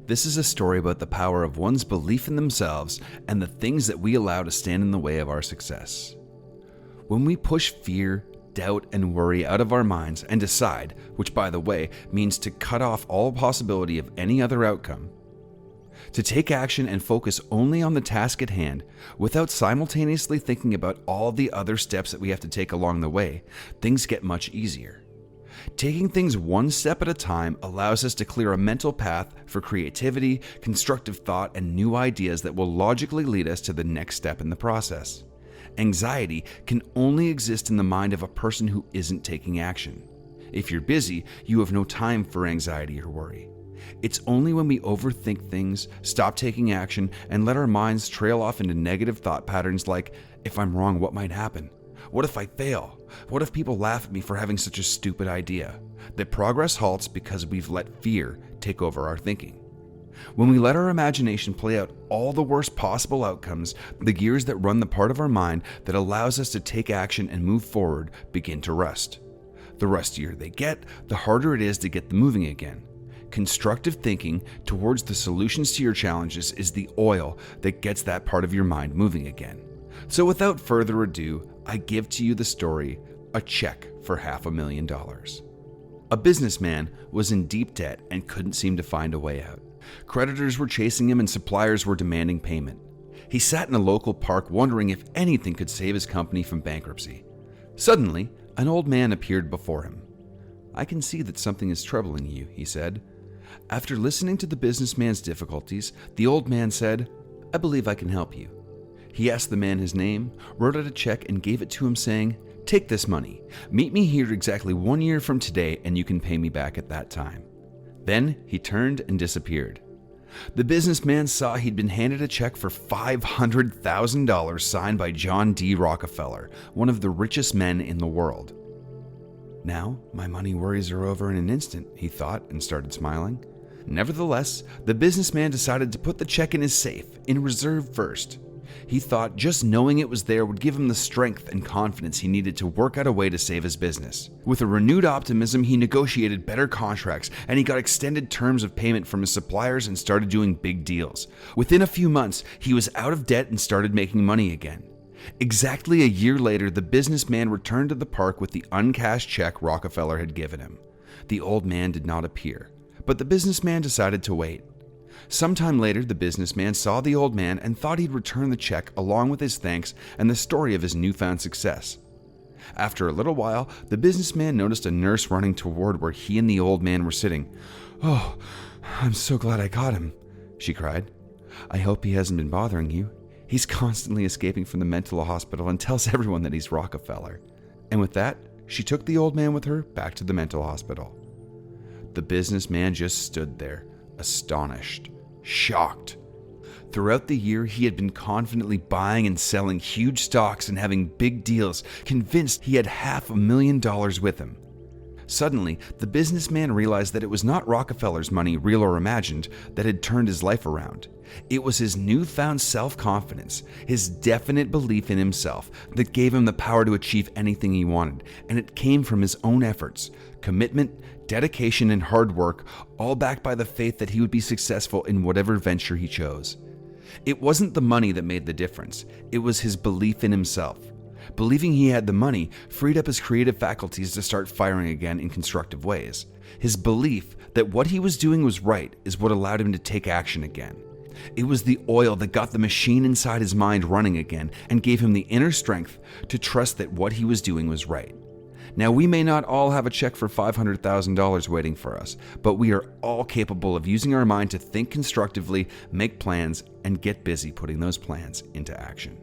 This is a story about the power of one's belief in themselves and the things that we allow to stand in the way of our success. When we push fear, doubt, and worry out of our minds and decide, which by the way means to cut off all possibility of any other outcome, to take action and focus only on the task at hand without simultaneously thinking about all the other steps that we have to take along the way, things get much easier. Taking things one step at a time allows us to clear a mental path for creativity, constructive thought, and new ideas that will logically lead us to the next step in the process. Anxiety can only exist in the mind of a person who isn't taking action. If you're busy, you have no time for anxiety or worry. It's only when we overthink things, stop taking action, and let our minds trail off into negative thought patterns like, if I'm wrong, what might happen? What if I fail? What if people laugh at me for having such a stupid idea? That progress halts because we've let fear take over our thinking. When we let our imagination play out all the worst possible outcomes, the gears that run the part of our mind that allows us to take action and move forward begin to rust. The rustier they get, the harder it is to get them moving again. Constructive thinking towards the solutions to your challenges is the oil that gets that part of your mind moving again. So without further ado, I give to you the story, A Cheque for $500,000. A businessman was in deep debt and couldn't seem to find a way out. Creditors were chasing him and suppliers were demanding payment. He sat in a local park wondering if anything could save his company from bankruptcy. Suddenly, an old man appeared before him. "I can see that something is troubling you," he said. After listening to the businessman's difficulties, the old man said, "I believe I can help you." He asked the man his name, wrote out a check, and gave it to him saying, "Take this money. Meet me here exactly 1 year from today and you can pay me back at that time." Then he turned and disappeared. The businessman saw he'd been handed a check for $500,000 signed by John D. Rockefeller, one of the richest men in the world. "Now my money worries are over in an instant," he thought, and started smiling. Nevertheless, the businessman decided to put the check in his safe, in reserve first. He thought just knowing it was there would give him the strength and confidence he needed to work out a way to save his business. With a renewed optimism, he negotiated better contracts and he got extended terms of payment from his suppliers and started doing big deals. Within a few months, he was out of debt and started making money again. Exactly a year later, the businessman returned to the park with the uncashed check Rockefeller had given him. The old man did not appear, but the businessman decided to wait. Sometime later, the businessman saw the old man and thought he'd return the check along with his thanks and the story of his newfound success. After a little while, the businessman noticed a nurse running toward where he and the old man were sitting. "Oh, I'm so glad I got him," she cried. "I hope he hasn't been bothering you. He's constantly escaping from the mental hospital and tells everyone that he's Rockefeller." And with that, she took the old man with her back to the mental hospital. The businessman just stood there, astonished, shocked. Throughout the year, he had been confidently buying and selling huge stocks and having big deals, convinced he had $500,000 with him. Suddenly, the businessman realized that it was not Rockefeller's money, real or imagined, that had turned his life around. It was his newfound self-confidence, his definite belief in himself, that gave him the power to achieve anything he wanted, and it came from his own efforts, commitment, dedication, and hard work, all backed by the faith that he would be successful in whatever venture he chose. It wasn't the money that made the difference, it was his belief in himself. Believing he had the money freed up his creative faculties to start firing again in constructive ways. His belief that what he was doing was right is what allowed him to take action again. It was the oil that got the machine inside his mind running again and gave him the inner strength to trust that what he was doing was right. Now, we may not all have a check for $500,000 waiting for us, but we are all capable of using our mind to think constructively, make plans, and get busy putting those plans into action.